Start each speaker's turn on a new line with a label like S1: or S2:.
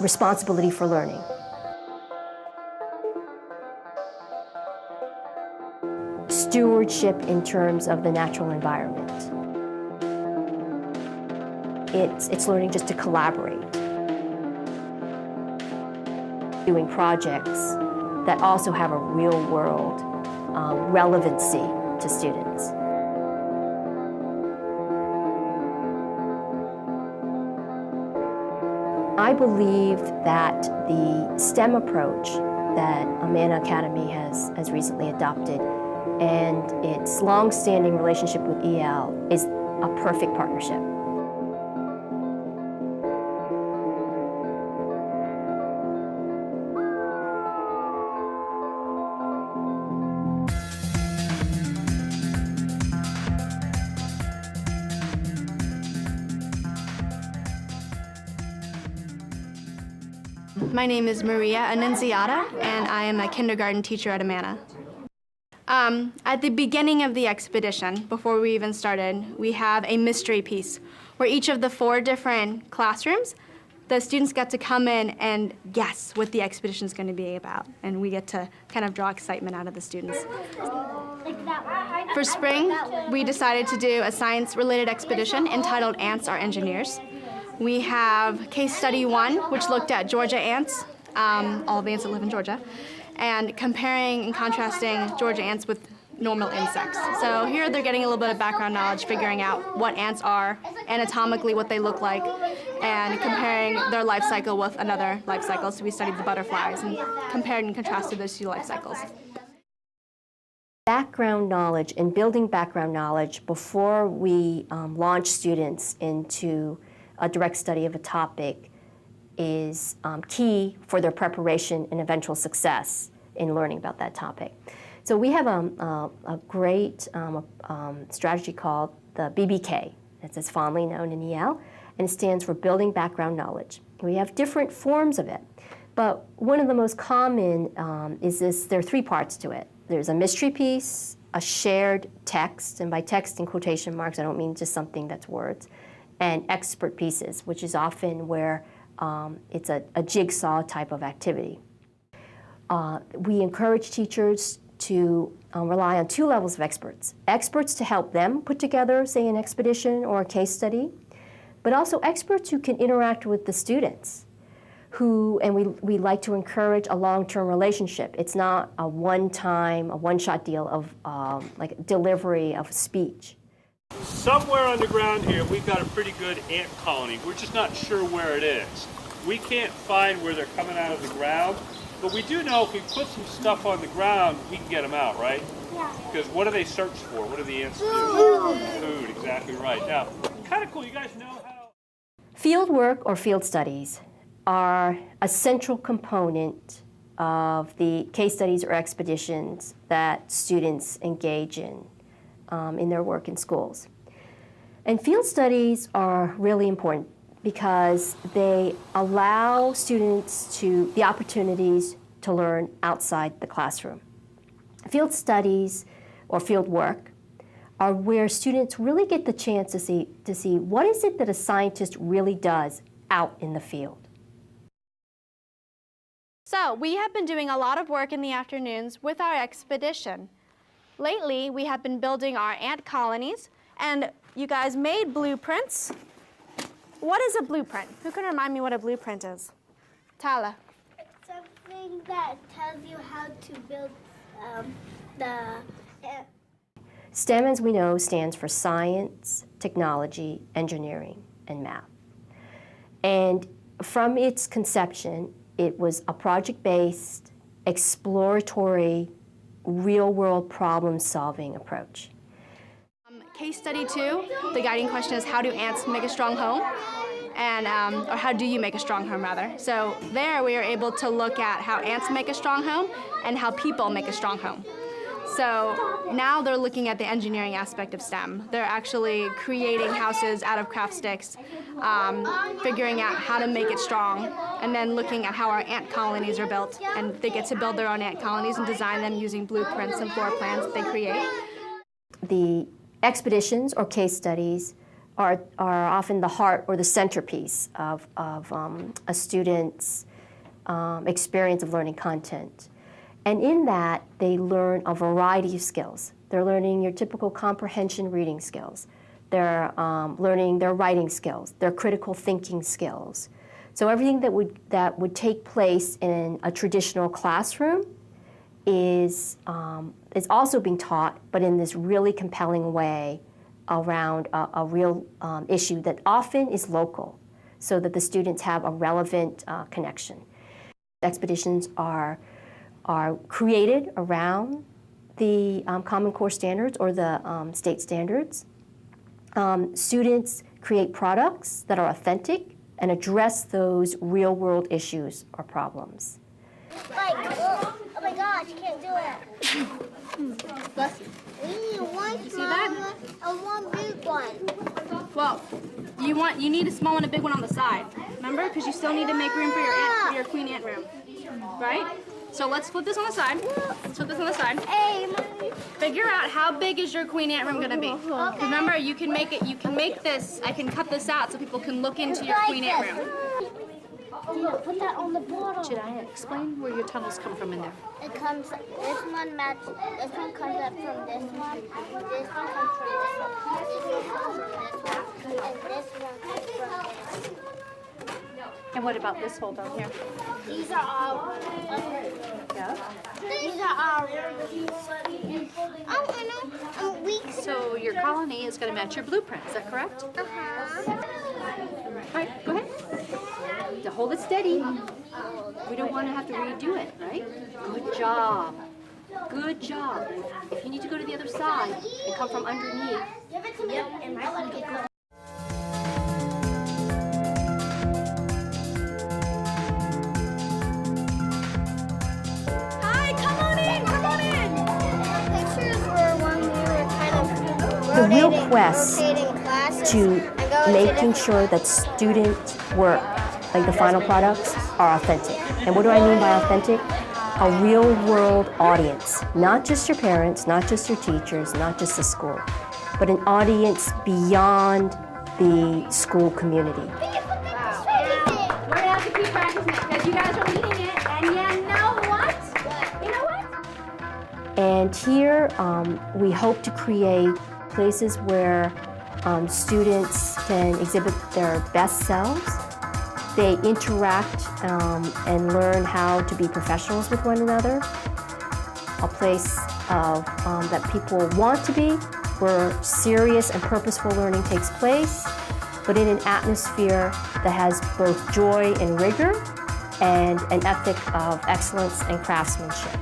S1: responsibility for learning. Stewardship in terms of the natural environment. It's learning just to collaborate. Doing projects that also have a real-world relevancy to students. I believe that the STEM approach that Amana Academy has recently adopted and its long-standing relationship with EL is a perfect partnership.
S2: My name is Maria Annunziata, and I am a kindergarten teacher at Amana. At the beginning of the expedition, before we even started, we have a mystery piece where each of the 4 different classrooms, the students get to come in and guess what the expedition is going to be about, and we get to kind of draw excitement out of the students. For spring, we decided to do a science-related expedition entitled Ants Are Engineers. We have case study 1, which looked at Georgia ants, all the ants that live in Georgia, and comparing and contrasting Georgia ants with normal insects. So here they're getting a little bit of background knowledge, figuring out what ants are, anatomically what they look like, and comparing their life cycle with another life cycle. So we studied the butterflies and compared and contrasted those 2 life cycles.
S1: Background knowledge and building background knowledge before we launch students into a direct study of a topic is key for their preparation and eventual success in learning about that topic. So we have a great strategy called the BBK. It's fondly known in EL, and it stands for Building Background Knowledge. We have different forms of it, but one of the most common is this. There are 3 parts to it. There's a mystery piece, a shared text, and by text in quotation marks, I don't mean just something that's words, and expert pieces, which is often where it's a jigsaw type of activity. We encourage teachers to rely on 2 levels of experts. Experts to help them put together, say, an expedition or a case study, but also experts who can interact with the students, and we like to encourage a long-term relationship. It's not a one-time, a one-shot deal of like delivery of speech.
S3: Somewhere underground here, we've got a pretty good ant colony. We're just not sure where it is. We can't find where they're coming out of the ground, but we do know if we put some stuff on the ground, we can get them out, right? Yeah. Because what do they search for? What do the ants do? Food, exactly right. Now, kind of cool, you guys know how...
S1: Field work or field studies are a central component of the case studies or expeditions that students engage in their work in schools. And field studies are really important because they allow students the opportunities to learn outside the classroom. Field studies or field work are where students really get the chance to see what is it that a scientist really does out in the field.
S2: So we have been doing a lot of work in the afternoons with our expedition. Lately, we have been building our ant colonies, and you guys made blueprints. What is a blueprint? Who can remind me what a blueprint is? Tala.
S4: It's something that tells you how to build
S1: STEM, as we know, stands for science, technology, engineering, and math. And from its conception, it was a project-based, exploratory, real-world problem-solving approach.
S2: Case study 2, the guiding question is how do ants make a strong home? And, or how do you make a strong home, rather? So there we are able to look at how ants make a strong home and how people make a strong home. So now they're looking at the engineering aspect of STEM. They're actually creating houses out of craft sticks, figuring out how to make it strong, and then looking at how our ant colonies are built. And they get to build their own ant colonies and design them using blueprints and floor plans that they create.
S1: The expeditions or case studies are often the heart or the centerpiece of a student's experience of learning content. And in that, they learn a variety of skills. They're learning your typical comprehension reading skills. They're learning their writing skills, their critical thinking skills. So everything that would take place in a traditional classroom is also being taught, but in this really compelling way around a real issue that often is local, so that the students have a relevant connection. Expeditions are created around the Common Core standards or the state standards. Students create products that are authentic and address those real-world issues or problems.
S4: Like, oh my gosh, you can't do it.
S2: Bless you.
S4: We need one small
S2: that?
S4: one and one big one.
S2: Well, you need a small one and a big one on the side. Remember? Because you still need to make room for your queen ant room. Right? So let's flip this on the side. Let's flip this on the side.
S4: Hey, Mommy.
S2: Figure out how big is your queen ant room gonna be.
S4: Okay.
S2: Remember, you can make this, I can cut this out so people can look into your queen ant room.
S4: Put that on the bottle.
S5: Should I explain where your tunnels come from in there?
S4: It comes, this one comes up from this one comes from this one, this one comes from this one, and this one comes from this.
S5: And what about this hole down here?
S4: These are all,
S5: Yeah.
S4: these are all, I know, weak.
S5: So your colony is going to match your blueprint, is that correct?
S4: Uh-huh.
S5: All right, go ahead. To hold it steady. We don't want to have to redo it, right? Good job. Good job. If you need to go to the other side and come from underneath.
S4: Give it to me. And I like it.
S2: Hi, come on in.
S4: Pictures were when we were kind of
S1: The real
S4: rotating
S1: quest
S4: classes
S1: to
S4: and going to
S1: making
S4: different
S1: sure that student work, like the final products, are authentic. And what do I mean by authentic? A real-world audience, not just your parents, not just your teachers, not just the school, but an audience beyond the school community.
S2: We're gonna have to keep practicing it because you guys are leading it, and you know what? You know what?
S1: And here we hope to create places where students can exhibit their best selves. They interact and learn how to be professionals with one another. A place that people want to be, where serious and purposeful learning takes place, but in an atmosphere that has both joy and rigor and an ethic of excellence and craftsmanship.